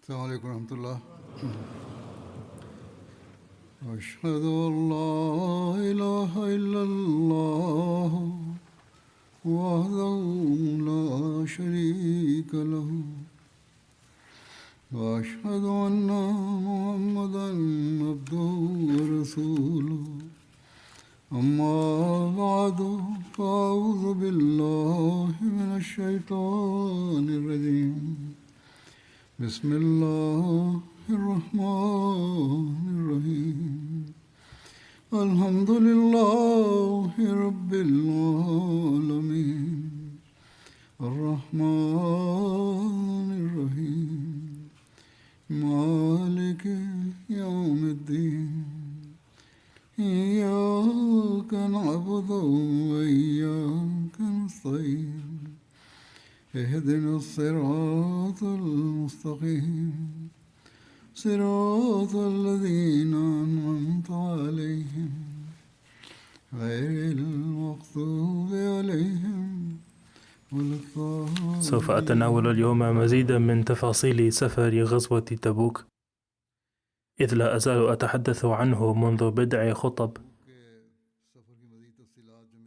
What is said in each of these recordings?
السلام عليكم ورحمة الله. أشهد أن لا إله إلا الله وحده لا شريك له وأشهد أن محمدا عبده ورسوله أما بعد فأعوذ بالله من الشيطان الرجيم بسم الله الرحمن الرحيم الحمد لله رب العالمين الرحمن الرحيم مالك يوم الدين إياك نعبد وإياك نستعين اهدنا الصراط المستقيم صراط الذين أنعمت عليهم غير المغضوب عليهم ولا الضالين. سوف أتناول اليوم مزيدا من تفاصيل سفر غزوة تبوك، إذ لا أزال أتحدث عنه منذ بضع خطب.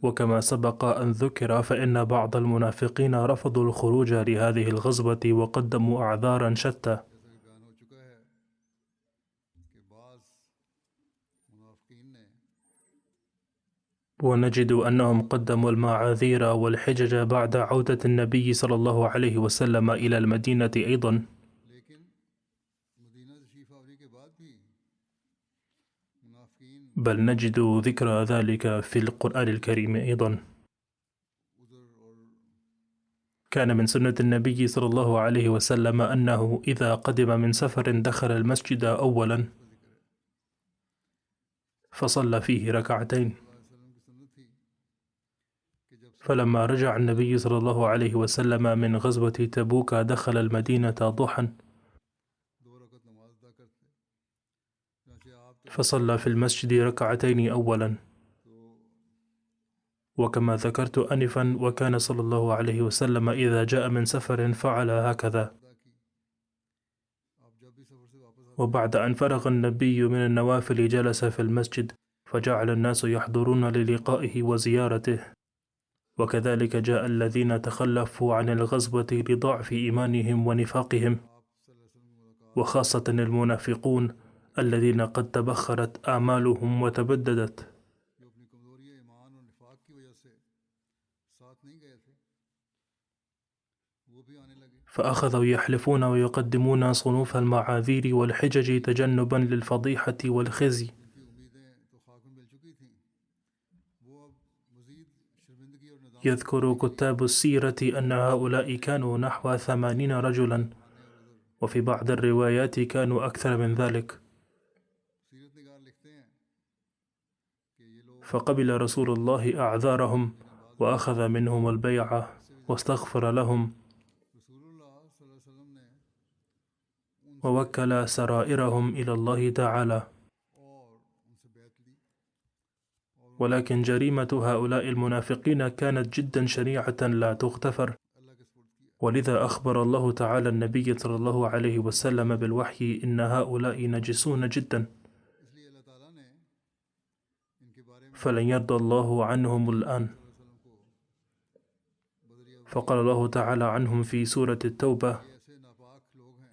وكما سبق أن ذكر فإن بعض المنافقين رفضوا الخروج لهذه الغزوة وقدموا أعذارا شتى، ونجد أنهم قدموا المعاذير والحجج بعد عودة النبي صلى الله عليه وسلم إلى المدينة أيضا، بل نجد ذكر ذلك في القرآن الكريم أيضا. كان من سنة النبي صلى الله عليه وسلم أنه إذا قدم من سفر دخل المسجد أولا فصلى فيه ركعتين، فلما رجع النبي صلى الله عليه وسلم من غزوة تبوك دخل المدينة ضحى فصلى في المسجد ركعتين أولا. وكما ذكرت آنفا وكان صلى الله عليه وسلم إذا جاء من سفر فعل هكذا. وبعد أن فرغ النبي من النوافل جلس في المسجد فجعل الناس يحضرون للقائه وزيارته، وكذلك جاء الذين تخلفوا عن الغزوة لضعف إيمانهم ونفاقهم، وخاصة المنافقون الذين قد تبخرت آمالهم وتبددت، فأخذوا يحلفون ويقدمون صنوف المعاذير والحجج تجنبا للفضيحة والخزي. يذكر كتاب السيرة أن هؤلاء كانوا نحو 80 رجلا، وفي بعض الروايات كانوا أكثر من ذلك. فقبل رسول الله أعذارهم وأخذ منهم البيعة واستغفر لهم، ووكل سرائرهم إلى الله تعالى. ولكن جريمة هؤلاء المنافقين كانت جدا شنيعة لا تغتفر، ولذا أخبر الله تعالى النبي صلى الله عليه وسلم بالوحي إن هؤلاء نجسون جدا، فلن يرضى الله عنهم الآن. فقال الله تعالى عنهم في سورة التوبة: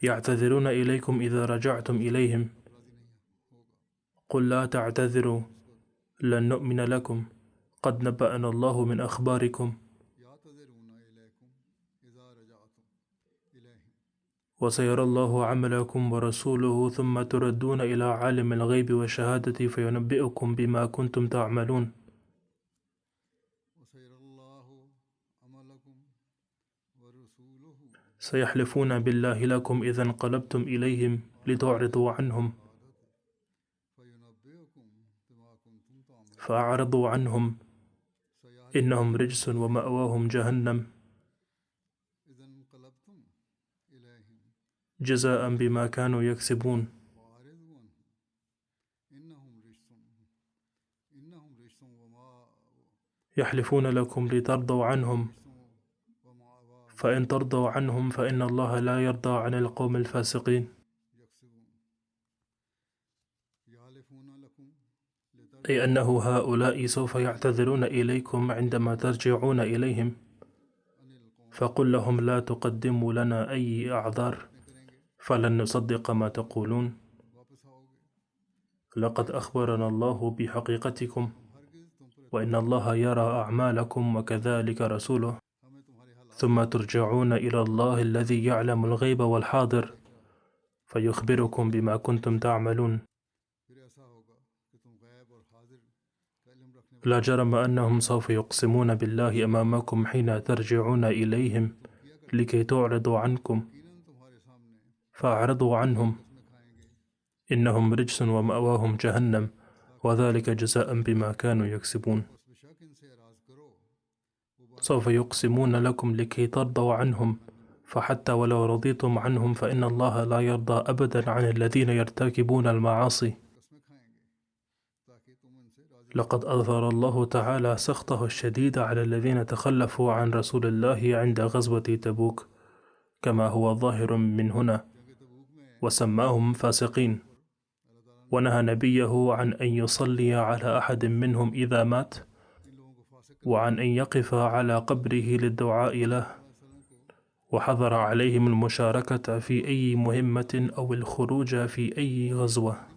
يعتذرون إليكم إذا رجعتم إليهم قل لا تعتذروا لن نؤمن لكم قد نبأنا الله من أخباركم وسيرى الله عملكم ورسوله ثم تردون إلى عالم الغيب والشهادة فينبئكم بما كنتم تعملون. سيحلفون بالله لكم إذا انقلبتم إليهم لتعرضوا عنهم فأعرضوا عنهم إنهم رجس ومأواهم جهنم جزاء بما كانوا يكسبون. يحلفون لكم لترضوا عنهم فإن ترضوا عنهم فإن الله لا يرضى عن القوم الفاسقين. أي أنه هؤلاء سوف يعتذرون إليكم عندما ترجعون إليهم، فقل لهم لا تقدموا لنا أي أعذار فلن نصدق ما تقولون. لقد أخبرنا الله بحقيقتكم وإن الله يرى أعمالكم وكذلك رسوله، ثم ترجعون إلى الله الذي يعلم الغيب والحاضر فيخبركم بما كنتم تعملون. لا جرم أنهم سوف يقسمون بالله أمامكم حين ترجعون إليهم لكي تعرضوا عنكم، فأعرضوا عنهم، إنهم رجس ومأواهم جهنم وذلك جزاء بما كانوا يكسبون. سوف يقسمون لكم لكي ترضوا عنهم، فحتى ولو رضيتم عنهم فإن الله لا يرضى أبدا عن الذين يرتكبون المعاصي. لقد أظهر الله تعالى سخطه الشديد على الذين تخلفوا عن رسول الله عند غزوة تبوك كما هو ظاهر من هنا، وسماهم فاسقين، ونهى نبيه عن أن يصلي على أحد منهم إذا مات، وعن أن يقف على قبره للدعاء له، وحظر عليهم المشاركة في أي مهمة أو الخروج في أي غزوة.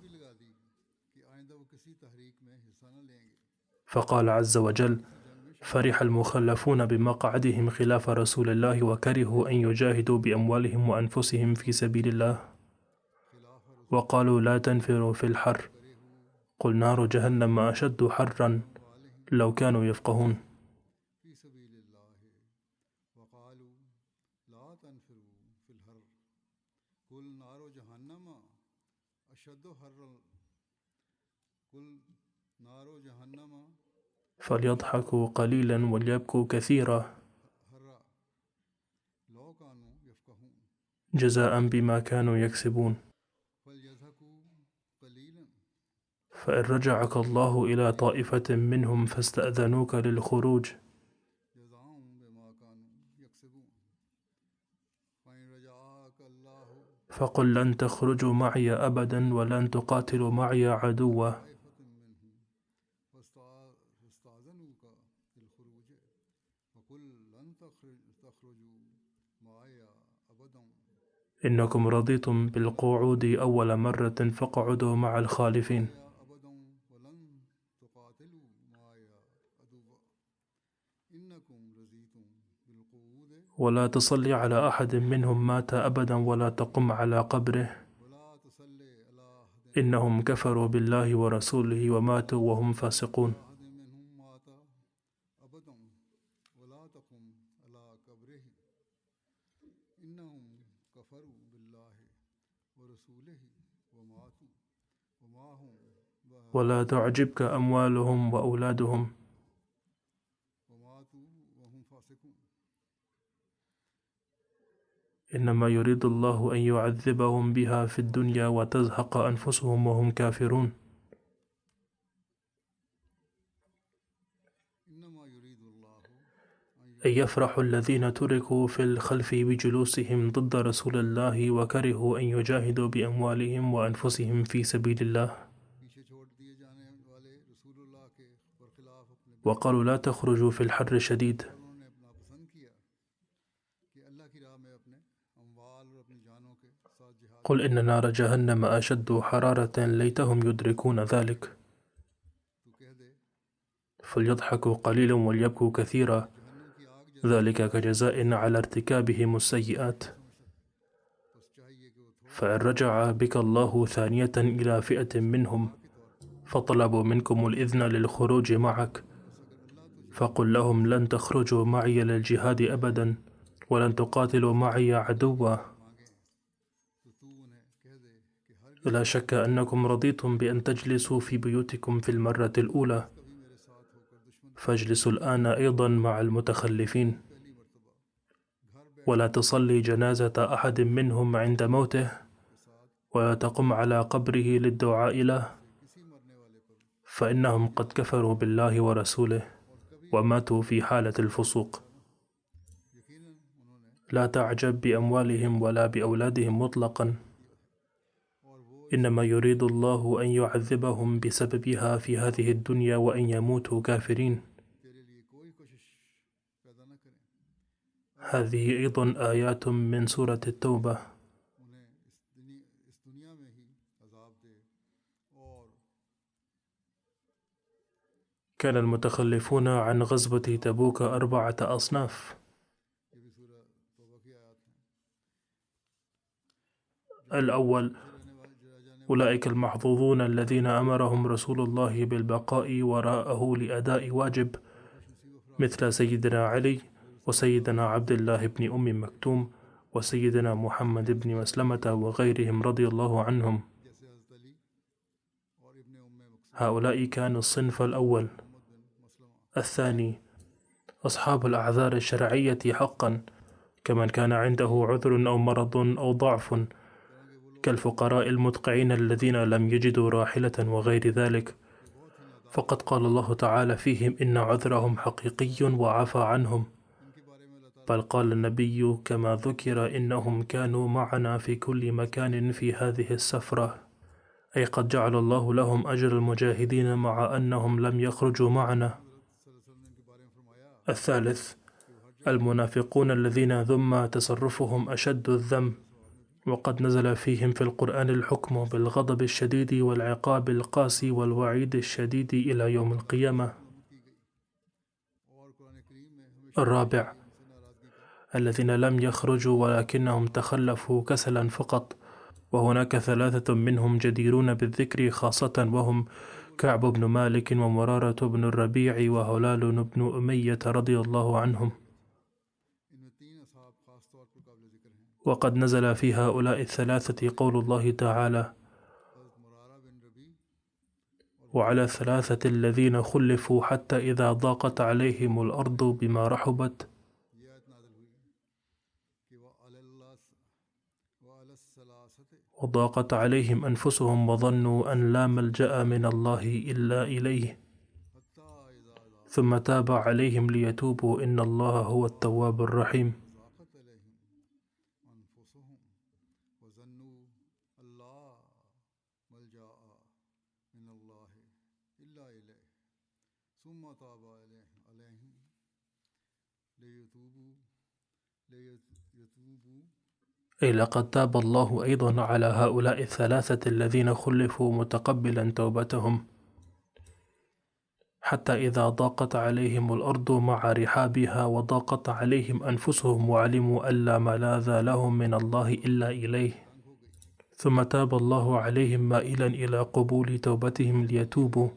فقال عز وجل: فرح المخلفون بمقعدهم خلاف رسول الله وكرهوا أن يجاهدوا بأموالهم وأنفسهم في سبيل الله، وقالوا لا تنفروا في الحر، قل نار جهنم أشد حرا لو كانوا يفقهون. فليضحكوا قليلا وليبكوا كثيرا جزاء بما كانوا يكسبون. فإن رجعك الله إلى طائفة منهم فاستأذنوك للخروج فقل لن تخرجوا معي أبدا ولن تقاتلوا معي عدوا، إنكم رضيتم بالقعود أول مرة فاقعدوا مع الخالفين. ولا تصلي على أحد منهم مات أبدا ولا تقم على قبره، إنهم كفروا بالله ورسوله وماتوا وهم فاسقون. ولا تعجبك أموالهم وأولادهم، إنما يريد الله أن يعذبهم بها في الدنيا وتزهق أنفسهم وهم كافرون. أن يفرح الذين تركوا في الخلف بجلوسهم ضد رسول الله وكرهوا أن يجاهدوا بأموالهم وأنفسهم في سبيل الله، وقالوا لا تخرجوا في الحر الشديد، قل إن نار جهنم أشد حرارة ليتهم يدركون ذلك. فليضحكوا قليلا وليبكوا كثيرا، ذلك كجزاء على ارتكابهم السيئات. فإن رجع بك الله ثانية إلى فئة منهم فطلبوا منكم الإذن للخروج معك فقل لهم لن تخرجوا معي للجهاد أبدا ولن تقاتلوا معي عدوا، لا شك أنكم رضيتم بأن تجلسوا في بيوتكم في المرة الأولى، فاجلسوا الآن أيضا مع المتخلفين، ولا تصلي جنازة أحد منهم عند موته ولا تقم على قبره للدعاء له، فإنهم قد كفروا بالله ورسوله وماتوا في حالة الفسوق. لا تعجب بأموالهم ولا بأولادهم مطلقا، إنما يريد الله أن يعذبهم بسببها في هذه الدنيا وأن يموتوا كافرين. هذه أيضا آيات من سورة التوبة. كان المتخلفون عن غزوة تبوك 4 أصناف. الأول أولئك المحظوظون الذين أمرهم رسول الله بالبقاء وراءه لأداء واجب، مثل سيدنا علي وسيدنا عبد الله بن أم مكتوم وسيدنا محمد بن مسلمة وغيرهم رضي الله عنهم. هؤلاء كانوا الصنف الأول. الثاني أصحاب الأعذار الشرعية حقا، كمن كان عنده عذر أو مرض أو ضعف، كالفقراء المدقعين الذين لم يجدوا راحلة وغير ذلك، فقد قال الله تعالى فيهم إن عذرهم حقيقي وعفى عنهم. بل قال النبي كما ذكر إنهم كانوا معنا في كل مكان في هذه السفرة، أي قد جعل الله لهم أجر المجاهدين مع أنهم لم يخرجوا معنا. الثالث المنافقون الذين ذم تصرفهم أشد الذم، وقد نزل فيهم في القرآن الحكم بالغضب الشديد والعقاب القاسي والوعيد الشديد إلى يوم القيامة. الرابع الذين لم يخرجوا ولكنهم تخلفوا كسلا فقط، وهناك 3 منهم جديرون بالذكر خاصة، وهم كعب بن مالك ومرارة بن الربيع وهلال بن أمية رضي الله عنهم. وقد نزل في هؤلاء ال3 قول الله تعالى: وعلى 3 الذين خلفوا حتى إذا ضاقت عليهم الأرض بما رحبت وضاقت عليهم أنفسهم وظنوا أن لا ملجأ من الله إلا إليه ثم تاب عليهم ليتوبوا إن الله هو التواب الرحيم. أي لقد تاب الله أيضا على هؤلاء ال3 الذين خلفوا متقبلا توبتهم، حتى إذا ضاقت عليهم الأرض مع رحابها وضاقت عليهم أنفسهم وعلموا أن لا ملاذ لهم من الله إلا إليه ثم تاب الله عليهم مائلا إلى قبول توبتهم ليتوبوا.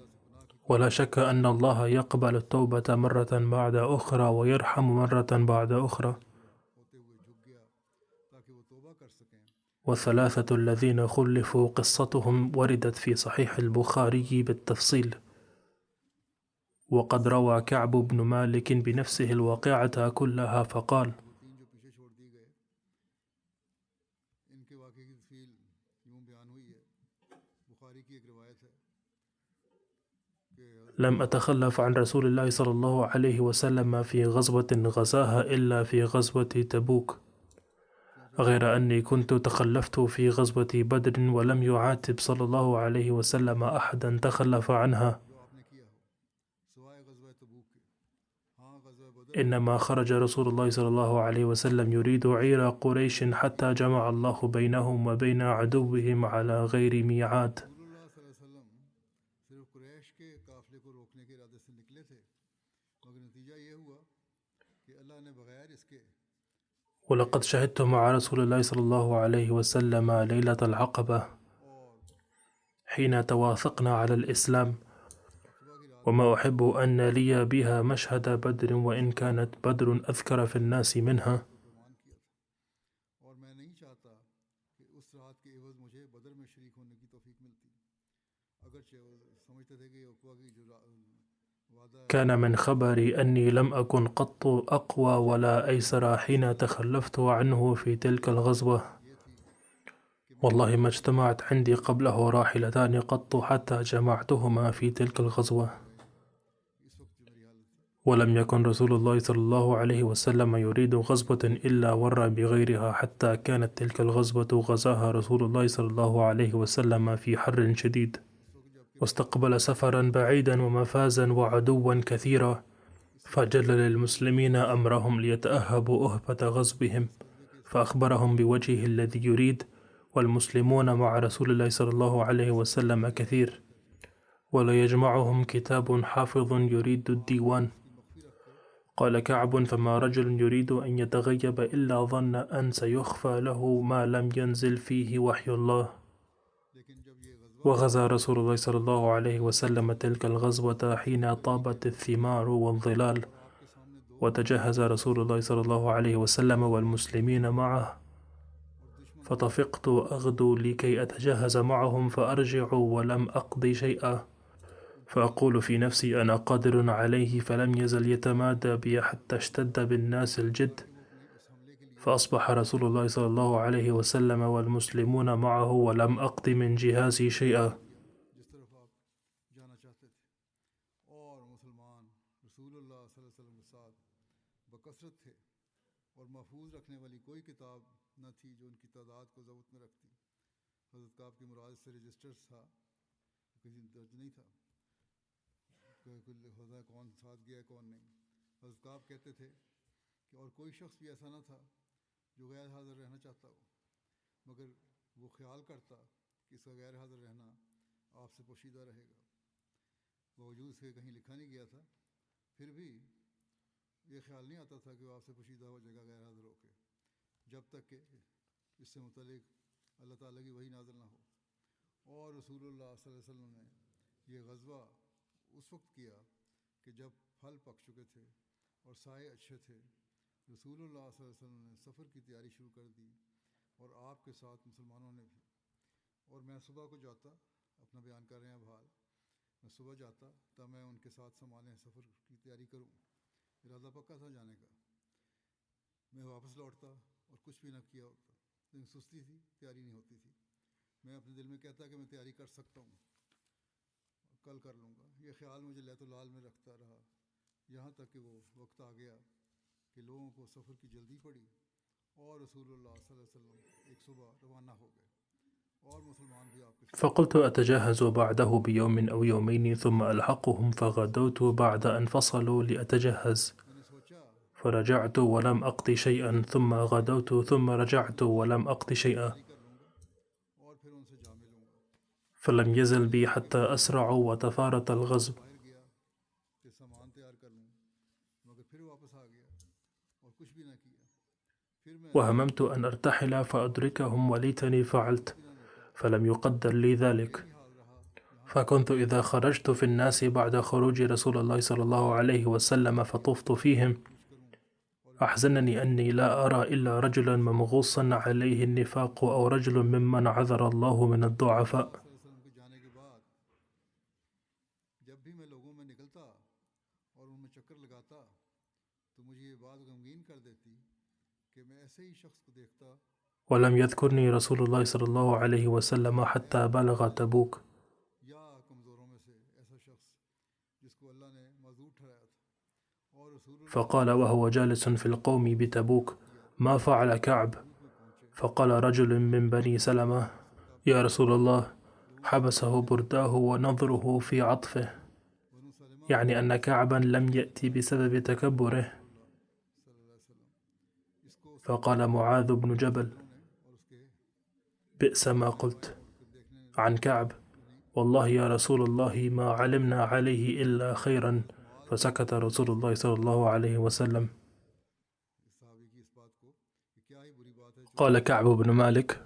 ولا شك أن الله يقبل التوبة مرة بعد أخرى ويرحم مرة بعد أخرى. وال3 الذين خلفوا قصتهم وردت في صحيح البخاري بالتفصيل، وقد روى كعب بن مالك بنفسه الواقعة كلها فقال: لم أتخلف عن رسول الله صلى الله عليه وسلم في غزوة غزاها إلا في غزوة تبوك، غير أني كنت تخلفت في غزوة بدر ولم يعاتب صلى الله عليه وسلم أحدا تخلف عنها، إنما خرج رسول الله صلى الله عليه وسلم يريد عير قريش حتى جمع الله بينهم وبين عدوهم على غير ميعاد. ولقد شهدت مع رسول الله صلى الله عليه وسلم ليلة العقبة حين تواثقنا على الإسلام، وما أحب أن لي بها مشهد بدر وإن كانت بدر أذكر في الناس منها. كان من خبري أني لم أكن قط أقوى ولا أيسر حين تخلفت عنه في تلك الغزوة، والله ما اجتمعت عندي قبله راحلتان قط حتى جمعتهما في تلك الغزوة. ولم يكن رسول الله صلى الله عليه وسلم يريد غزوة إلا ور بغيرها، حتى كانت تلك الغزوة غزاها رسول الله صلى الله عليه وسلم في حر شديد، واستقبل سفرا بعيدا ومفازا وعدوا كثيرا، فجلل المسلمين أمرهم ليتأهبوا أهبة غزوهم، فأخبرهم بوجهه الذي يريد، والمسلمون مع رسول الله صلى الله عليه وسلم كثير، ولا يجمعهم كتاب حافظ يريد الديوان. قال كعب: فما رجل يريد أن يتغيب إلا ظن أن سيخفى له ما لم ينزل فيه وحي الله. وغزا رسول الله صلى الله عليه وسلم تلك الغزوة حين طابت الثمار والظلال، وتجهز رسول الله صلى الله عليه وسلم والمسلمين معه، فطفقت أغدو لكي أتجهز معهم فأرجع ولم أقضي شيئا، فأقول في نفسي أنا قادر عليه، فلم يزل يتمادى بي حتى اشتد بالناس الجد، فأصبح رسول الله صلى الله عليه وسلم والمسلمون معه ولم أقض من جهازي شيئا. कौन साथ गया कौन नहीं। हज़रत काब कहते थे कि और कोई शख्स भी ऐसा न था जो गैर हाज़िर रहना चाहता हो, मगर वो ख्याल करता कि इसका गैर हाज़िर रहना आपसे पोशीदा रहेगा। बावजूद से कहीं लिखा नहीं गया था, फिर भी ये ख्याल नहीं आता था कि वो आपसे पोशीदा हो जाएगा गैर हाज़िर होकर, जब तक कि इससे मुतल्लिक़ अल्लाह ताला की वही नाज़िल ना हो। और रसूलुल्लाह सल्लल्लाहु अलैहि वसल्लम ने ये ग़ज़वा उस वक्त किया कि जब फल पक चुके थे और साए अच्छे थे। रसूलुल्लाह सल्लल्लाहु अलैहि वसल्लम ने सफ़र की तैयारी शुरू कर दी और आपके साथ मुसलमानों ने भी। और मैं सुबह को जाता, अपना बयान कर रहे हैं अब हाल, मैं सुबह जाता तब मैं उनके साथ संभालें सफ़र की तैयारी करूं, इरादा पक्का था जाने का। मैं वापस लौटता और कुछ भी ना किया होता, लेकिन सुस्ती थी, तैयारी नहीं होती थी। मैं अपने दिल में कहता कि मैं तैयारी कर सकता हूँ, कल कर लूँगा। ये ख्याल मुझे लैतुल-लाल में रखता रहा, यहाँ तक कि वो वक्त आ गया कि लोगों को सफ़र की जल्दी पड़ी और रसूलुल्लाह सल्लल्लाहु अलैहि वसल्लम एक सुबह रवाना हो गए और मुसलमान भी आपके साथ। فقلت أتجهز بعده بيوم أو يومين ثم ألحقهم، فغدوت بعد أن فصلوا لأتجهز، فرجعت ولم أقض شيئا، ثم غدوت ثم رجعت ولم أقض شيئا، فلم يزل بي حتى أسرعوا وتفارط الغزو. وهممت أن أرتحل فأدركهم وليتني فعلت، فلم يقدر لي ذلك. فكنت إذا خرجت في الناس بعد خروج رسول الله صلى الله عليه وسلم فطفت فيهم، أحزنني أني لا أرى إلا رجلا ممغوصا عليه النفاق أو رجل ممن عذر الله من الضعفاء. ولم يذكرني رسول الله صلى الله عليه وسلم حتى بلغ تبوك، فقال وهو جالس في القوم بتبوك: ما فعل كعب؟ فقال رجل من بني سلمة: يا رسول الله، حبسه برداه ونظره في عطفه، يعني أن كعبا لم يأتي بسبب تكبره. فقال معاذ بن جبل: بئس ما قلت عن كعب، والله يا رسول الله ما علمنا عليه إلا خيرا. فسكت رسول الله صلى الله عليه وسلم. قال كعب بن مالك: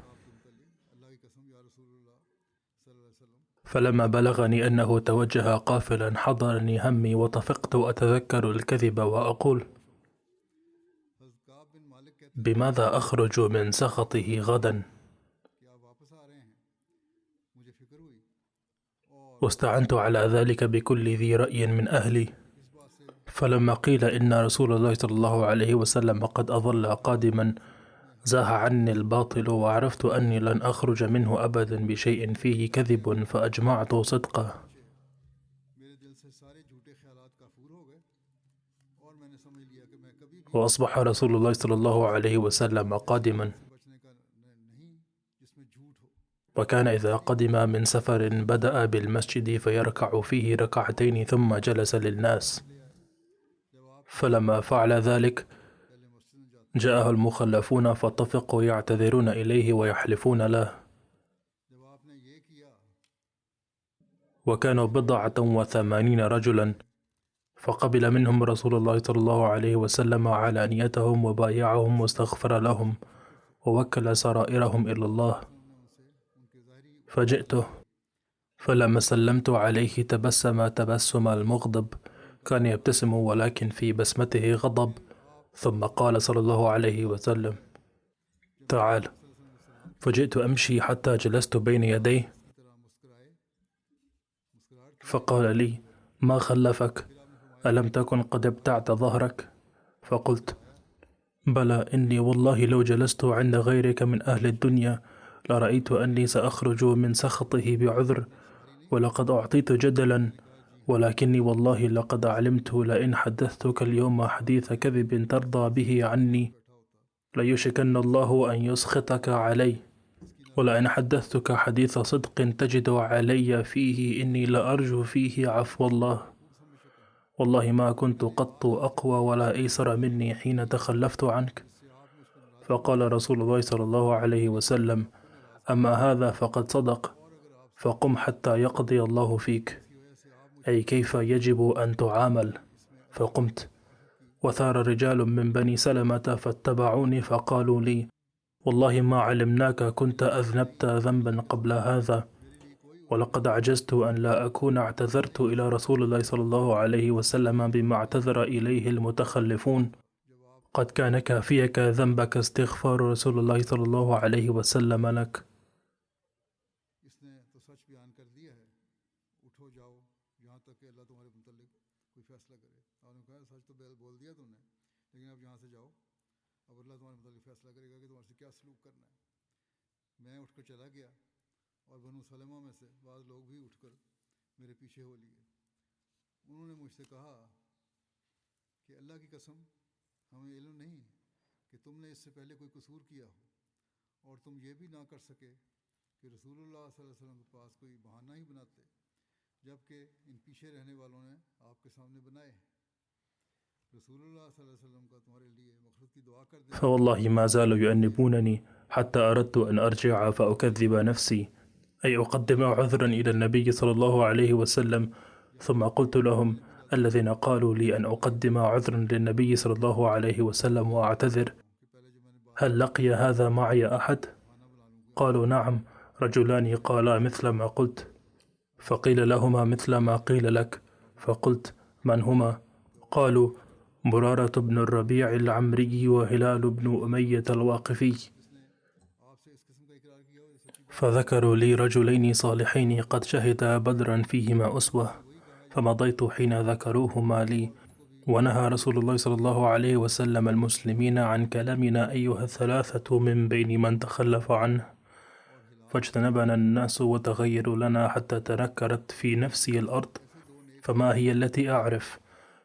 فلما بلغني أنه توجه قافلا حضرني همي وطفقت أتذكر الكذب وأقول: بماذا أخرج من سخطه غدا؟ واستعنت على ذلك بكل ذي رأي من أهلي. فلما قيل إن رسول الله صلى الله عليه وسلم قد أظل قادما، زاح عني الباطل وعرفت أني لن أخرج منه أبدا بشيء فيه كذب، فأجمعت صدقه. وأصبح رسول الله صلى الله عليه وسلم قادما، وكان إذا قدم من سفر بدأ بالمسجد فيركع فيه ركعتين ثم جلس للناس، فلما فعل ذلك جاءه المخلفون فاتفقوا يعتذرون إليه ويحلفون له، وكانوا 89 رجلا، فقبل منهم رسول الله صلى الله عليه وسلم علانيتهم وبايعهم واستغفر لهم ووكل سرائرهم إلى الله. فجئته فلما سلمت عليه تبسم تبسم المغضب، كان يبتسم ولكن في بسمته غضب، ثم قال صلى الله عليه وسلم: تعال. فجئت أمشي حتى جلست بين يديه، فقال لي: ما خلفك؟ ألم تكن قد ابتعت ظهرك؟ فقلت: بلى، إني والله لو جلست عند غيرك من أهل الدنيا لرأيت أني سأخرج من سخطه بعذر، ولقد أعطيت جدلا، ولكني والله لقد علمت لئن حدثتك اليوم حديث كذب ترضى به عني ليشكن الله أن يسخطك علي، ولئن حدثتك حديث صدق تجد علي فيه إني لأرجو فيه عفو الله. والله ما كنت قط أقوى ولا أيسر مني حين تخلفت عنك. فقال رسول الله صلى الله عليه وسلم: أما هذا فقد صدق، فقم حتى يقضي الله فيك، أي كيف يجب أن تعامل. فقمت، وثار رجال من بني سلمة فاتبعوني فقالوا لي: والله ما علمناك كنت أذنبت ذنبا قبل هذا، ولقد عجزت أن لا أكون اعتذرت إلى رسول الله صلى الله عليه وسلم بما اعتذر إليه المتخلفون. قد كان كافيك ذنبك استغفار رسول الله صلى الله عليه وسلم لك. और बनु सलमा में से बाद लोग भी उठकर मेरे पीछे हो लिए। उन्होंने मुझसे कहा कि अल्लाह की कसम, हमें इल्म नहीं कि तुमने इससे पहले कोई कसूर किया हो, और तुम ये भी ना कर सके कि रसूलुल्लाह सल्लल्लाहु अलैहि वसल्लम के पास कोई बहाना ही बनाते, जबकि इन पीछे रहने वालों ने आपके सामने बनाए। रसूलुल्लाह सल्लल्लाहु अलैहि वसल्लम का तुम्हारे लिए मग़फ़िरत की दुआ कर दे। فوالله ما زالوا يؤنبونني حتى أردت أن أرجع فأكذب نفسي، أي أقدم عذرا إلى النبي صلى الله عليه وسلم، ثم قلت لهم الذين قالوا لي أن أقدم عذرا للنبي صلى الله عليه وسلم وأعتذر: هل لقي هذا معي أحد؟ قالوا: نعم، رجلان قالا مثل ما قلت. فقيل لهما مثل ما قيل لك. فقلت: من هما؟ قالوا: مرارة بن الربيع العمري وهلال بن أمية الواقفي. فذكروا لي رجلين صالحين قد شهدا بدرا فيهما أسوة، فمضيت حين ذكروهما لي. ونهى رسول الله صلى الله عليه وسلم المسلمين عن كلامنا أيها الثلاثة من بين من تخلف عنه، فاجتنبنا الناس وتغيروا لنا حتى تنكرت في نفسي الأرض فما هي التي أعرف،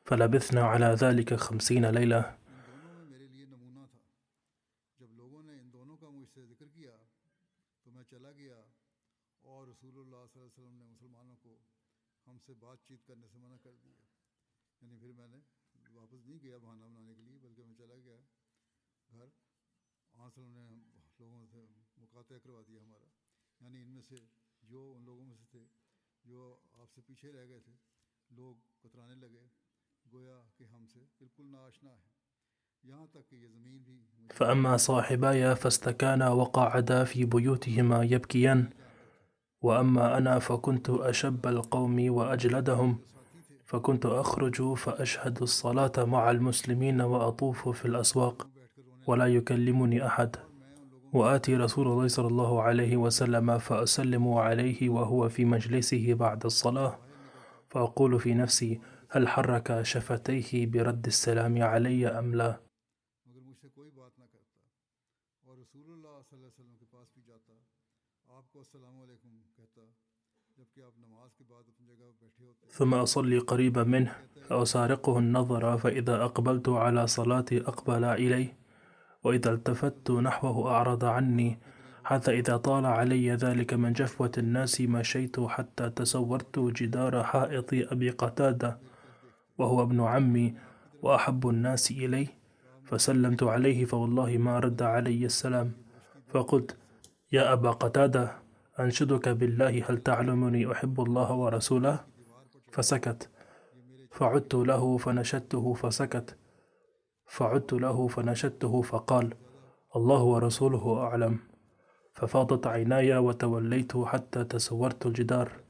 فلبثنا على ذلك 50 ليلة. فأما صاحباي فاستكانا وقعدا في بيوتهما يبكيان، وأما أنا فكنت أشب القوم وأجلدهم، فكنت أخرج فأشهد الصلاة مع المسلمين وأطوف في الأسواق ولا يكلمني أحد، وآتي رسول الله صلى الله عليه وسلم فأسلم عليه وهو في مجلسه بعد الصلاة، فأقول في نفسي: هل حرك شفتيه برد السلام علي أم لا؟ ثم أصلي قريبا منه فأسارقه النظر، فإذا أقبلت على صلاتي أقبل إلي، وإذا التفت نحوه أعرض عني، حتى إذا طال علي ذلك من جفوة الناس مشيت حتى تسورت جدار حائط أبي قتادة وهو ابن عمي وأحب الناس إلي، فسلمت عليه فوالله ما رد علي السلام، فقلت: يا أبا قتادة، أنشدك بالله هل تعلمني أحب الله ورسوله؟ فسكت، فعدت له فنشدته فسكت، فعدت له فنشدته فقال: الله ورسوله أعلم. ففاضت عيناي وتوليت حتى تسورت الجدار.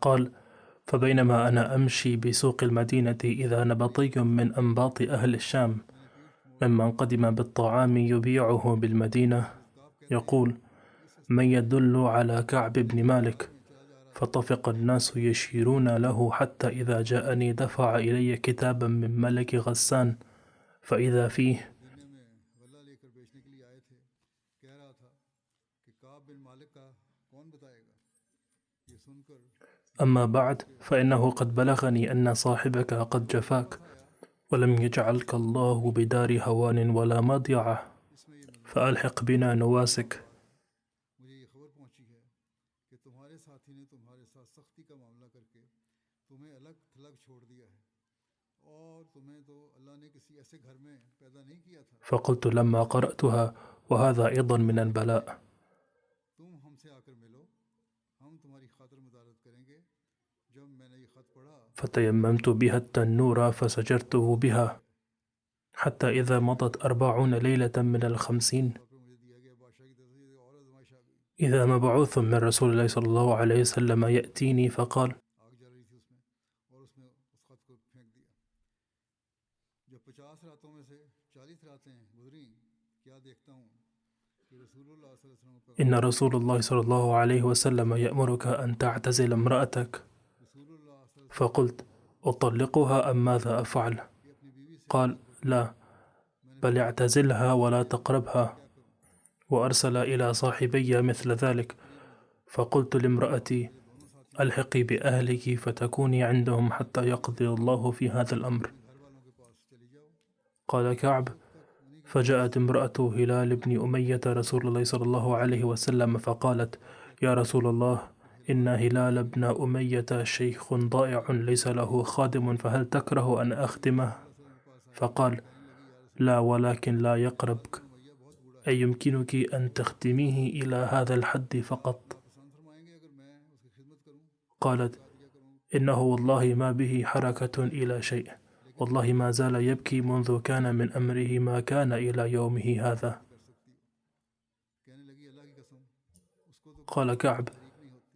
قال: فبينما أنا أمشي بسوق المدينة إذا نبطي من أنباط أهل الشام ممن قدم بالطعام يبيعه بالمدينة يقول: من يدل على كعب بن مالك؟ فطفق الناس يشيرون له حتى إذا جاءني دفع إلي كتابا من ملك غسان، فإذا فيه: أما بعد، فإنه قد بلغني أن صاحبك قد جفاك، ولم يجعلك الله بدار هوان ولا مضيعة، فألحق بنا نواسك. فقلت لما قرأتها: وهذا أيضا من البلاء. فتيممت بها التنور فسجرته بها، حتى إذا مضت 40 ليلة من 50 إذا مبعوث من رسول الله صلى الله عليه وسلم يأتيني فقال: إن رسول الله صلى الله عليه وسلم يأمرك أن تعتزل امرأتك. فقلت: أطلقها أم ماذا أفعل؟ قال: لا، بل اعتزلها ولا تقربها. وأرسل إلى صاحبي مثل ذلك. فقلت لامرأتي: ألحقي بأهلك فتكوني عندهم حتى يقضي الله في هذا الأمر. قال كعب: فجاءت امرأة هلال بن أمية رسول الله صلى الله عليه وسلم فقالت: يا رسول الله، إن هلال بن أمية شيخ ضائع ليس له خادم، فهل تكره أن أخدمه؟ فقال: لا، ولكن لا يقربك. أي يمكنك أن تخدميه إلى هذا الحد فقط؟ قالت: إنه والله ما به حركة إلى شيء، والله ما زال يبكي منذ كان من أمره ما كان إلى يومه هذا. قال كعب: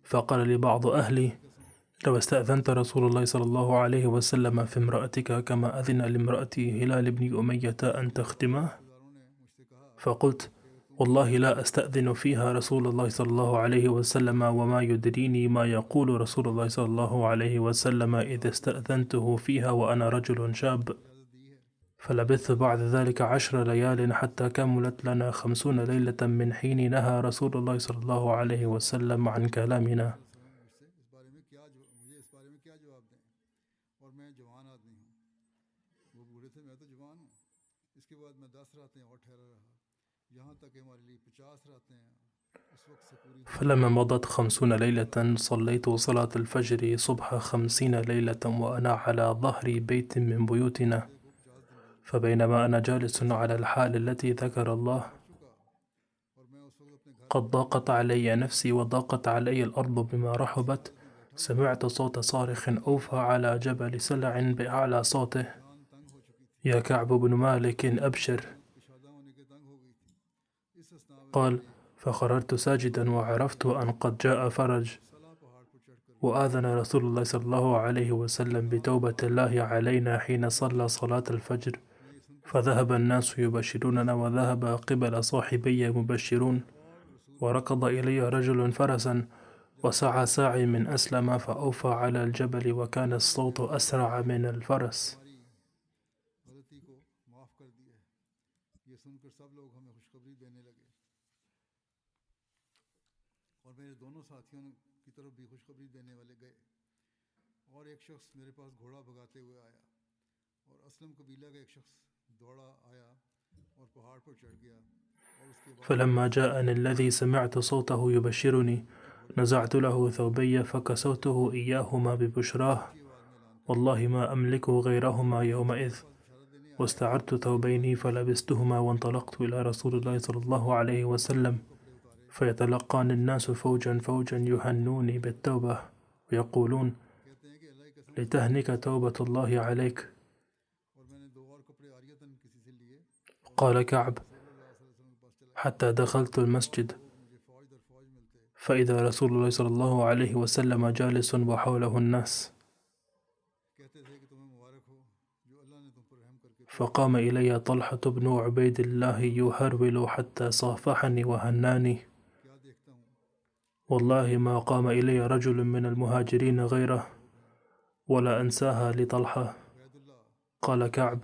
فقال لي بعض أهلي: لو استأذنت رسول الله صلى الله عليه وسلم في امرأتك كما أذن لامرأة هلال بن أمية أن تخدمه. فقلت: والله لا أستأذن فيها رسول الله صلى الله عليه وسلم، وما يدريني ما يقول رسول الله صلى الله عليه وسلم إذا استأذنته فيها وأنا رجل شاب. فلبثت بعد ذلك 10 ليال حتى كملت لنا 50 ليلة من حين نهى رسول الله صلى الله عليه وسلم عن كلامنا. فلما مضت 50 ليلة صليت صلاة الفجر صبح 50 ليلة وأنا على ظهر بيت من بيوتنا. فبينما أنا جالس على الحال التي ذكر الله، قد ضاقت علي نفسي وضاقت علي الأرض بما رحبت، سمعت صوت صارخ أوفى على جبل سلع بأعلى صوته: يا كعب بن مالك أبشر. قال: فخررت ساجدا وعرفت أن قد جاء فرج، وآذن رسول الله صلى الله عليه وسلم بتوبة الله علينا حين صلى صلاة الفجر، فذهب الناس يبشروننا وذهب قبل صاحبي مبشرون، وركض إلي رجل فرسا وسعى ساعي من أسلم فأوفى على الجبل وكان الصوت أسرع من الفرس. غلطی کو معاف کر دیا ہے۔ یہ سن کر سب لوگ ہمیں خوشخبری دینے لگے اور میرے دونوں ساتھیوں کی طرف بھی خوشخبری دینے والے گئے، اور ایک شخص میرے پاس گھوڑا بھگاتے ہوئے آیا، اور اسلم قبیلہ کا ایک شخص دوڑا آیا اور پہاڑ پر چڑھ گیا، اور اس کے بعد فلما جاءني الذي سمعت صوته يبشرني نزعت له ثوبي فكسوته إياهما ببشراه، والله ما أملك غيرهما يومئذ، واستعرت ثوبين فلبستهما وانطلقت إلى رسول الله صلى الله عليه وسلم، فيتلقاني الناس فوجا فوجا يهنوني بالتوبة ويقولون لتهنك توبة الله عليك. قال كعب: حتى دخلت المسجد فإذا رسول الله صلى الله عليه وسلم جالس وحوله الناس، فقام إلي طلحة بن عبيد الله يهرول حتى صافحني وهناني، والله ما قام إلي رجل من المهاجرين غيره ولا أنساها لطلحة. قال كعب: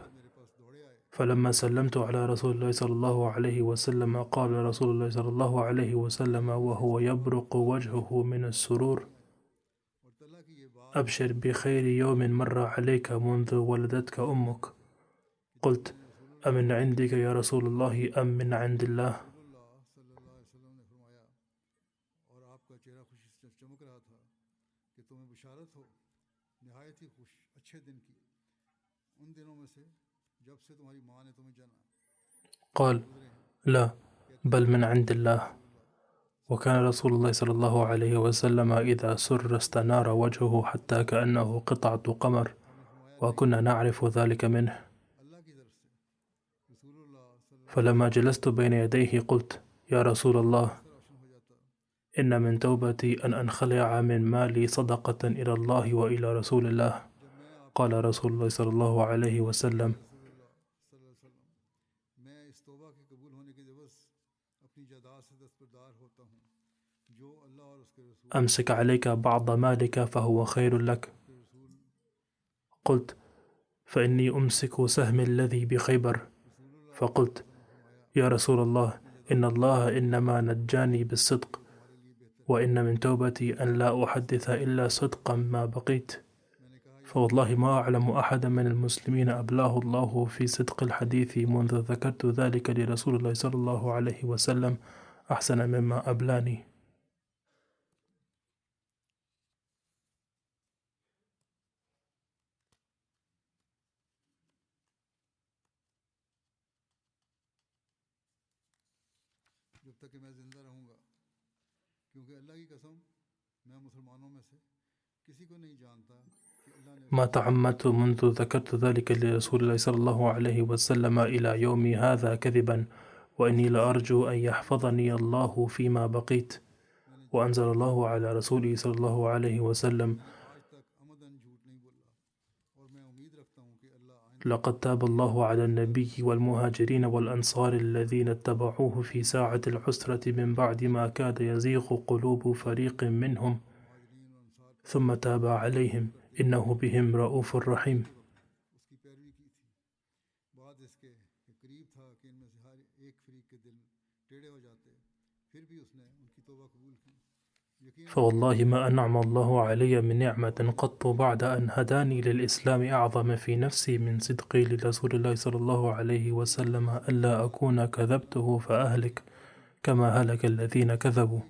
فلما سلمت على رسول الله صلى الله عليه وسلم قال رسول الله صلى الله عليه وسلم وهو يبرق وجهه من السرور: أبشر بخير يوم مر عليك منذ ولدتك أمك. قلت: أمن عندك يا رسول الله أم من عند الله؟ قال: لا، بل من عند الله. وكان رسول الله صلى الله عليه وسلم إذا سر استنار وجهه حتى كأنه قطعة قمر، وكنا نعرف ذلك منه. فلما جلست بين يديه قلت: يا رسول الله، إن من توبتي أن أنخلع من مالي صدقة إلى الله وإلى رسول الله. قال رسول الله صلى الله عليه وسلم: أمسك عليك بعض مالك فهو خير لك. قلت: فإني أمسك سهم الذي بخيبر. فقلت: يا رسول الله، إن الله إنما نجاني بالصدق، وإن من توبتي أن لا أحدث إلا صدقا ما بقيت، فوالله ما أعلم أحدا من المسلمين أبلاه الله في صدق الحديث منذ ذكرت ذلك لرسول الله صلى الله عليه وسلم أحسن مما أبلاني. ما تعمدت منذ ذكرت ذلك لرسول الله صلى الله عليه وسلم إلى يومي هذا كذبا، وإني لأرجو أن يحفظني الله فيما بقيت. وأنزل الله على رسوله صلى الله عليه وسلم: لقد تاب الله على النبي والمهاجرين والأنصار الذين اتبعوه في ساعة العسرة من بعد ما كاد يزيغ قلوب فريق منهم ثم تاب عليهم إنه بهم رؤوف رحيم. فوالله ما أنعم الله علي من نعمة قط بعد أن هداني للإسلام أعظم في نفسي من صدقي لرسول الله صلى الله عليه وسلم ألا أكون كذبته فأهلك كما هلك الذين كذبوا.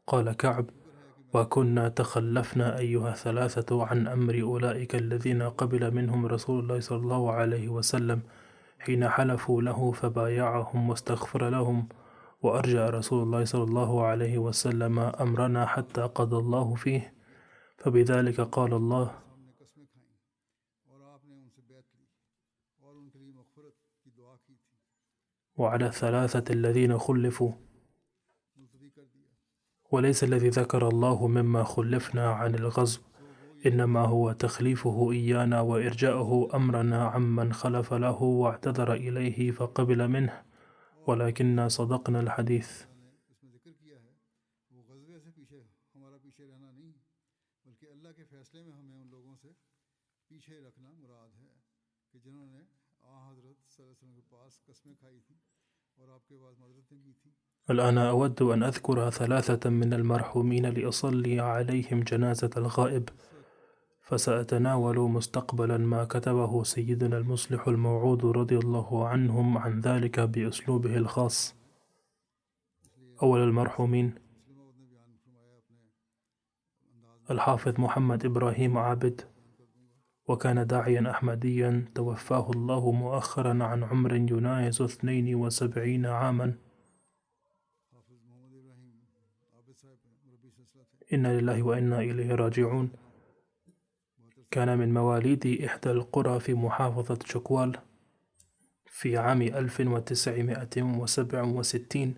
قال كعب: وكنا تخلفنا أيها الثلاثة عن أمر أولئك الذين قبل منهم رسول الله صلى الله عليه وسلم حين حلفوا له فبايعهم واستغفر لهم، وأرجع رسول الله صلى الله عليه وسلم أمرنا حتى قضى الله فيه، فبذلك قال الله: وعلى الثلاثة الذين خلفوا. وليس الذي ذكر الله مما خلفنا عن الغزو إنما هو تخليفه إيانا وإرجاؤه أمرنا عمن خلف له واعتذر إليه فقبل منه ولكننا صدقنا الحديث. इसमें जिक्र किया है वो ग़ज़वे से पीछे हमारा पीछे रहना नहीं बल्कि अल्लाह के फ़ैसले में हमें उन लोगों से पीछे रखना मुराद है कि जिन्होंने हज़रत सल्लल्लाहु अलैहि वसल्लम के पास कस्में खाई थी और आपके पास मदरतें की थी. الآن أود أن أذكر 3 من المرحومين لأصلي عليهم جنازة الغائب، فسأتناول مستقبلا ما كتبه سيدنا المصلح الموعود رضي الله عنهم عن ذلك بأسلوبه الخاص. أول المرحومين الحافظ محمد إبراهيم عابد، وكان داعيا أحمديا توفاه الله مؤخرا عن عمر يناهز 72 عاما. إنا لله وإنا إليه راجعون. كان من مواليد إحدى القرى في محافظة شكوال. في عام 1967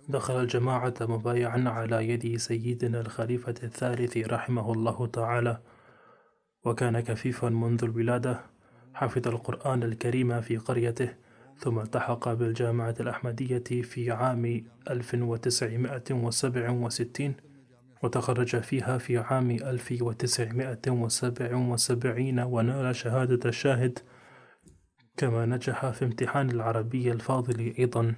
دخل الجماعة مبايعا على يد سيدنا الخليفة الثالث رحمه الله تعالى، وكان كفيفا منذ الولادة. حفظ القرآن الكريم في قريته، ثم التحق بالجامعة الأحمدية في عام 1967 وتخرج فيها في عام 1977 ونال شهادة الشاهد، كما نجح في امتحان العربي الفاضل أيضا.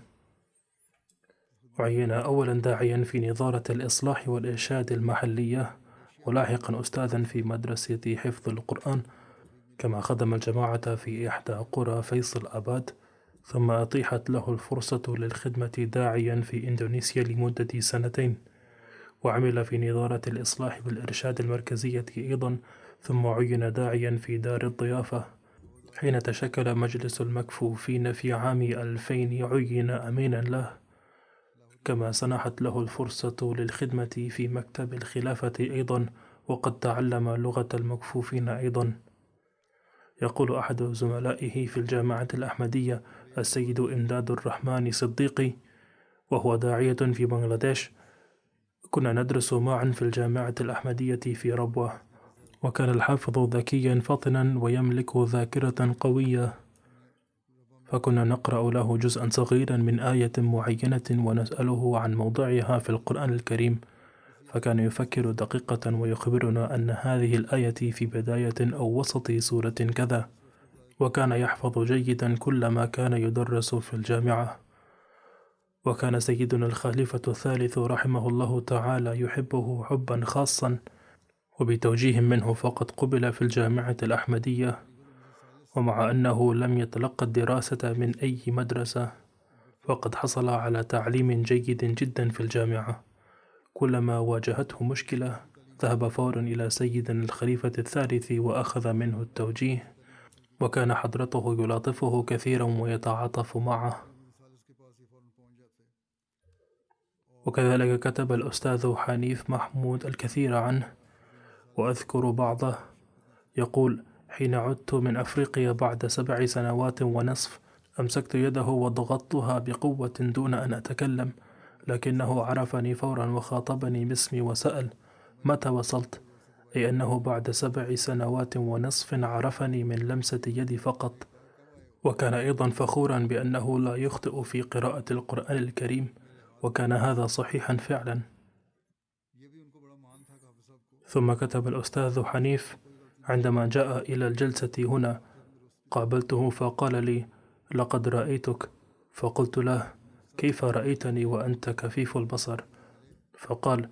وعين أولا داعيا في نظارة الإصلاح والإرشاد المحلية، ولاحقا أستاذا في مدرسة حفظ القرآن، كما خدم الجماعة في إحدى قرى فيصل آباد، ثم أتيحت له الفرصة للخدمة داعيا في إندونيسيا لمدة 2 وعمل في نظارة الإصلاح والإرشاد المركزية أيضا، ثم عين داعيا في دار الضيافة. حين تشكل مجلس المكفوفين في عام 2000 عين أمينا له، كما سنحت له الفرصة للخدمة في مكتب الخلافة أيضا، وقد تعلم لغة المكفوفين أيضا. يقول أحد زملائه في الجامعة الأحمدية السيد إمداد الرحمن صديقي، وهو داعية في بنغلاديش: كنا ندرس معا في الجامعة الأحمدية في ربوة، وكان الحافظ ذكيا فطنا ويملك ذاكرة قوية، فكنا نقرأ له جزءا صغيرا من آية معينة ونسأله عن موضعها في القرآن الكريم، فكان يفكر دقيقة ويخبرنا أن هذه الآية في بداية أو وسط سورة كذا، وكان يحفظ جيدا كل ما كان يدرس في الجامعة. وكان سيدنا الخليفة الثالث رحمه الله تعالى يحبه حبا خاصا، وبتوجيه منه فقد قبل في الجامعة الأحمدية، ومع أنه لم يتلقى الدراسة من أي مدرسة فقد حصل على تعليم جيد جدا في الجامعة. كلما واجهته مشكلة ذهب فورا إلى سيدنا الخليفة الثالث وأخذ منه التوجيه، وكان حضرته يلاطفه كثيرا ويتعاطف معه. وكذلك كتب الأستاذ حنيف محمود الكثير عنه، وأذكر بعضه. يقول: حين عدت من أفريقيا بعد 7 سنوات ونصف أمسكت يده وضغطتها بقوة دون أن أتكلم، لكنه عرفني فورا وخاطبني باسمي وسأل: متى وصلت؟ أي أنه بعد 7 سنوات ونصف عرفني من لمسة يدي فقط. وكان أيضا فخورا بأنه لا يخطئ في قراءة القرآن الكريم، وكان هذا صحيحا فعلا. ثم كتب الأستاذ حنيف: عندما جاء إلى الجلسة هنا قابلته فقال لي: لقد رأيتك. فقلت له: كيف رأيتني وأنت كفيف البصر؟ فقال: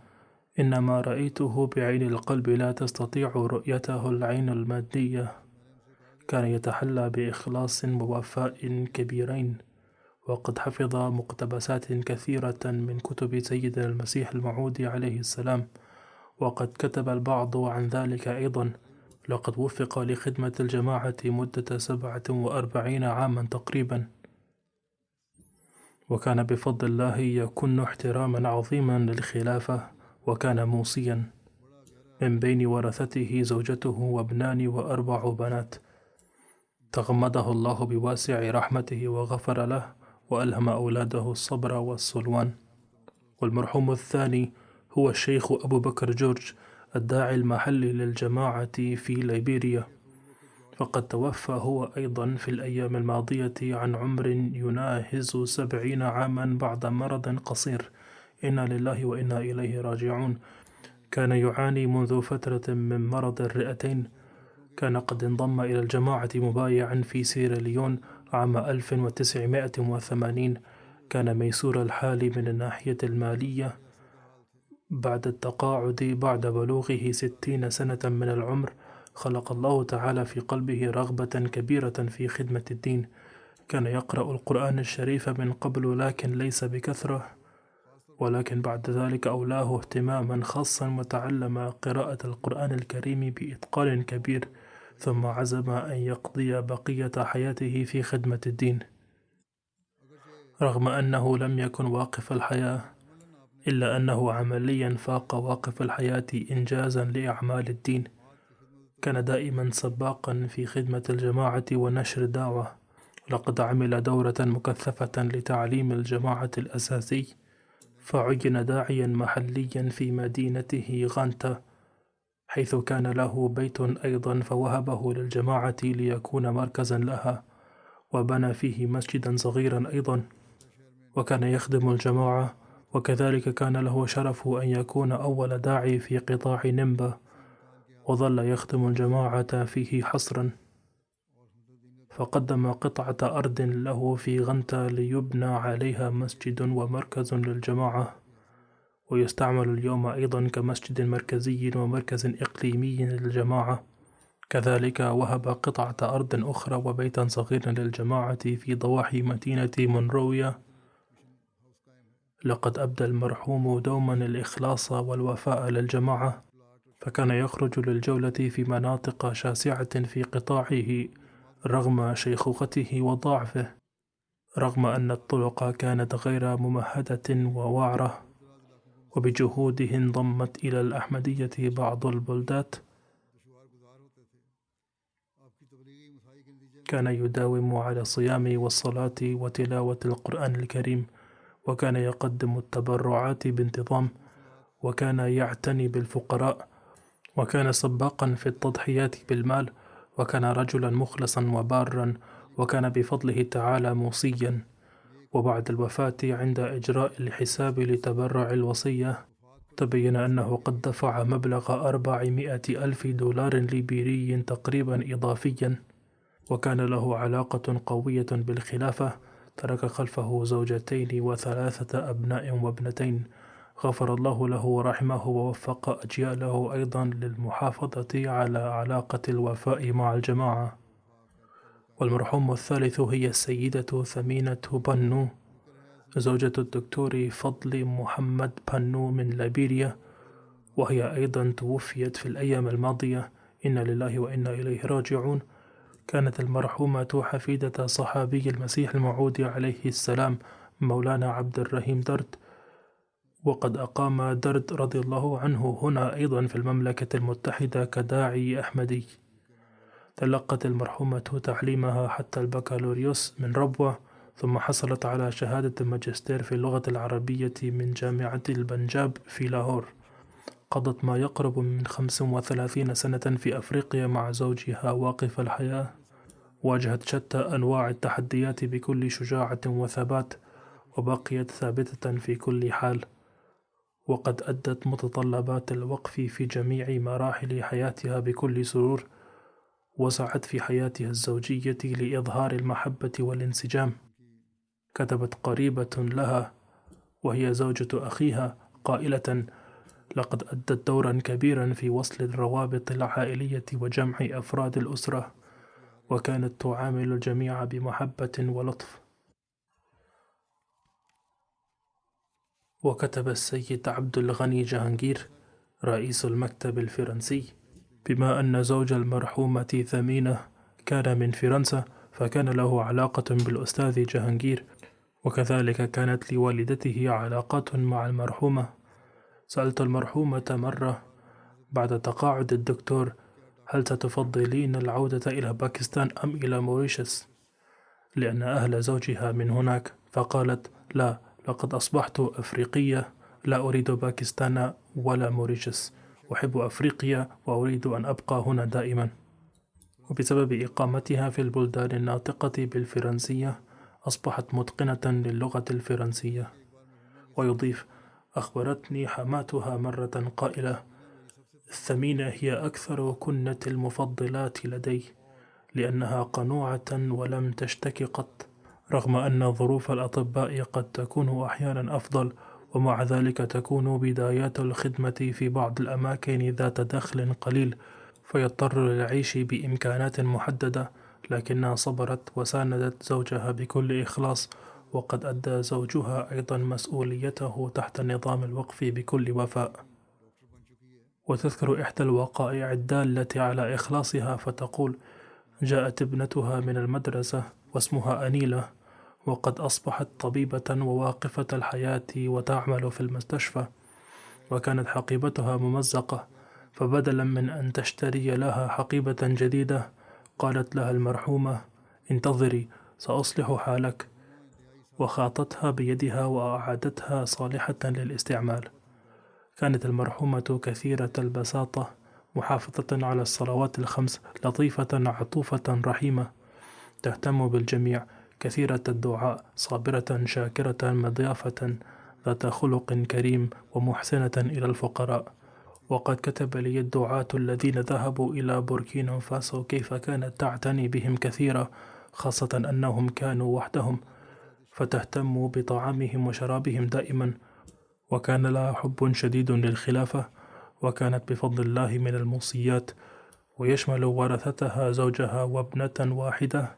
إنما رأيته بعين القلب لا تستطيع رؤيته العين المادية. كان يتحلى بإخلاص ووفاء كبيرين، وقد حفظ مقتبسات كثيرة من كتب سيدنا المسيح الموعود عليه السلام، وقد كتب البعض عن ذلك أيضا. لقد وفق لخدمة الجماعة مدة 47 عاما تقريبا، وكان بفضل الله يكن احتراما عظيما للخلافة، وكان موصيا. من بين ورثته زوجته وابنان و4 بنات. تغمده الله بواسع رحمته وغفر له، وألهم أولاده الصبر والصلوان. والمرحوم الثاني هو الشيخ أبو بكر جورج الداعي المحلي للجماعة في ليبيريا، فقد توفى هو أيضا في الأيام الماضية عن عمر يناهز 70 عاما بعد مرض قصير. إنا لله وإنا إليه راجعون. كان يعاني منذ فترة من مرض الرئتين. كان قد انضم إلى الجماعة مبايعا في سيراليون عام 1980. كان ميسور الحال من الناحية المالية. بعد التقاعد بعد بلوغه 60 سنة من العمر، خلق الله تعالى في قلبه رغبة كبيرة في خدمة الدين. كان يقرأ القرآن الشريف من قبل، لكن ليس بكثرة، ولكن بعد ذلك أولاه اهتماما خاصا وتعلم قراءة القرآن الكريم بإتقان كبير، ثم عزم أن يقضي بقية حياته في خدمة الدين. رغم أنه لم يكن واقف الحياة، إلا أنه عمليا فاق واقف الحياة إنجازا لأعمال الدين. كان دائما سباقا في خدمة الجماعة ونشر الدعوة. لقد عمل دورة مكثفة لتعليم الجماعة الأساسي، فعين داعيا محليا في مدينته غانتا، حيث كان له بيت أيضا، فوهبه للجماعة ليكون مركزا لها، وبنى فيه مسجدا صغيرا أيضا، وكان يخدم الجماعة. وكذلك كان له شرف أن يكون أول داعي في قطاع نيمبا، وظل يخدم الجماعة فيه حصرا. فقدم قطعة أرض له في غنتا ليبنى عليها مسجد ومركز للجماعة، ويستعمل اليوم أيضا كمسجد مركزي ومركز إقليمي للجماعة. كذلك وهب قطعة أرض أخرى وبيتا صغيرا للجماعة في ضواحي مدينة مونرويا. لقد أبدى المرحوم دوما الإخلاص والوفاء للجماعة، فكان يخرج للجولة في مناطق شاسعة في قطاعه رغم شيخوخته وضعفه، رغم أن الطرق كانت غير ممهدة ووعرة. وبجهوده انضمت إلى الأحمدية بعض البلدات. كان يداوم على الصيام والصلاة وتلاوة القرآن الكريم، وكان يقدم التبرعات بانتظام، وكان يعتني بالفقراء، وكان سباقا في التضحيات بالمال، وكان رجلا مخلصا وبارا، وكان بفضله تعالى موصيا. وبعد الوفاة عند إجراء الحساب لتبرع الوصية، تبين أنه قد دفع مبلغ 400,000 دولار ليبيري تقريبا إضافيا. وكان له علاقة قوية بالخلافة. ترك خلفه زوجتين و3 أبناء وابنتين. غفر الله له ورحمه ووفق أجياله أيضا للمحافظة على علاقة الوفاء مع الجماعة. والمرحوم الثالث هي السيدة ثمينة بانو، زوجة الدكتور فضل محمد بانو من ليبيريا، وهي أيضا توفيت في الأيام الماضية. إنا لله وإنا إليه راجعون. كانت المرحومة حفيدة صحابي المسيح الموعود عليه السلام مولانا عبد الرحيم درد، وقد أقام درد رضي الله عنه هنا أيضا في المملكة المتحدة كداعي أحمدي. تلقت المرحومة تعليمها حتى البكالوريوس من ربوة، ثم حصلت على شهادة الماجستير في اللغة العربية من جامعة البنجاب في لاهور. قضت ما يقرب من 35 سنة في أفريقيا مع زوجها واقف الحياة. واجهت شتى أنواع التحديات بكل شجاعة وثبات، وبقيت ثابتة في كل حال، وقد أدت متطلبات الوقف في جميع مراحل حياتها بكل سرور. وسعت في حياتها الزوجية لإظهار المحبة والانسجام. كتبت قريبة لها وهي زوجة أخيها قائلة: لقد أدت دورا كبيرا في وصل الروابط العائلية وجمع أفراد الأسرة، وكانت تعامل الجميع بمحبة ولطف. وكتب السيد عبد الغني جهانجير رئيس المكتب الفرنسي: بما أن زوج المرحومة ثمينة كان من فرنسا، فكان له علاقة بالأستاذ جهانجير، وكذلك كانت لوالدته علاقات مع المرحومة. سألت المرحومة مرة بعد تقاعد الدكتور: هل ستفضلين العودة إلى باكستان أم إلى موريشيوس؟ لأن أهل زوجها من هناك. فقالت: لا، لقد أصبحت أفريقية، لا أريد باكستان ولا موريشيوس. أحب أفريقيا وأريد أن أبقى هنا دائما. وبسبب إقامتها في البلدان الناطقة بالفرنسية أصبحت متقنة للغة الفرنسية. ويضيف: أخبرتني حماتها مرة قائلة: الثمينة هي أكثر كنة المفضلات لدي، لأنها قنوعة ولم تشتكي قط، رغم أن ظروف الأطباء قد تكون أحيانا أفضل، ومع ذلك تكون بدايات الخدمة في بعض الأماكن ذات دخل قليل، فيضطر للعيش بإمكانات محددة، لكنها صبرت وساندت زوجها بكل إخلاص، وقد أدى زوجها أيضا مسؤوليته تحت نظام الوقف بكل وفاء. وتذكر إحدى الوقائع الدالة على إخلاصها فتقول: جاءت ابنتها من المدرسة واسمها أنيلة، وقد أصبحت طبيبة وواقفة الحياة وتعمل في المستشفى، وكانت حقيبتها ممزقة، فبدلا من أن تشتري لها حقيبة جديدة قالت لها المرحومة: انتظري سأصلح حالك، وخاطتها بيدها وأعادتها صالحة للاستعمال. كانت المرحومة كثيرة البساطة، محافظة على الصلوات الخمس، لطيفة عطوفة رحيمة، تهتم بالجميع، كثيرة الدعاء، صابرة شاكرة مضيافة، ذات خلق كريم ومحسنة إلى الفقراء. وقد كتب لي الدعاة الذين ذهبوا إلى بوركينا فاسو كيف كانت تعتني بهم كثيرا، خاصة أنهم كانوا وحدهم، فتهتم بطعامهم وشرابهم دائما، وكان لها حب شديد للخلافة، وكانت بفضل الله من الموصيات، ويشمل ورثتها زوجها وابنة واحدة،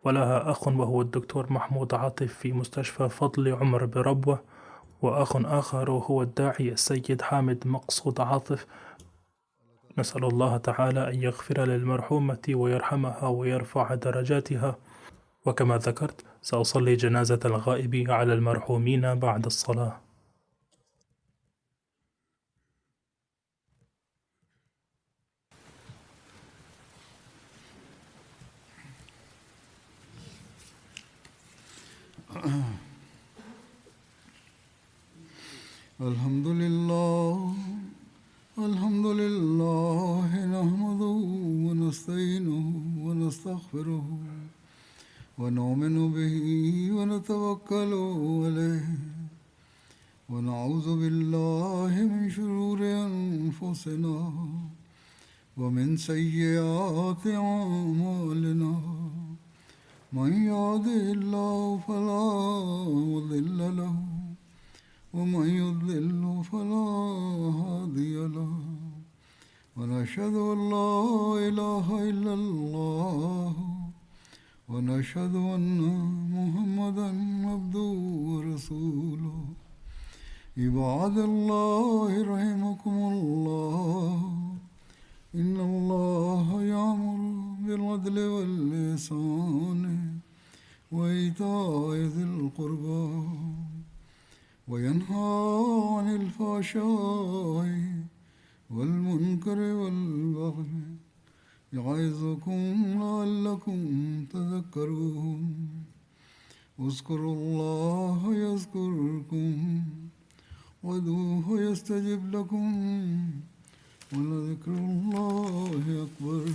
ولها أخ وهو الدكتور محمود عاطف في مستشفى فضل عمر بربوة، وأخ آخر هو الداعي السيد حامد مقصود عاطف. نسأل الله تعالى أن يغفر للمرحومة ويرحمها ويرفع درجاتها. وكما ذكرت سأصلي جنازة الغائب على المرحومين بعد الصلاة. الحمد لله نحمده ونستعينه ونستغفره ونؤمن به ونتوكل عليه ونعوذ بالله من شرور أنفسنا ومن سيئات أعمالنا. من يهده الله فلا مضل له ومن يضلل فلا هادي له. ونشهد أن لا إله إلا الله ونشهد أن محمدا عبده ورسوله. عباد الله رحمكم الله، إن الله يأمر بالعدل والإحسان وإيتاء ذي القربى وينهى عن الفحشاء والمنكر والبغي يعظكم لعلكم تذكرون. اذكروا الله يذكركم وادعوه يستجب لكم ولذكر الله أكبر.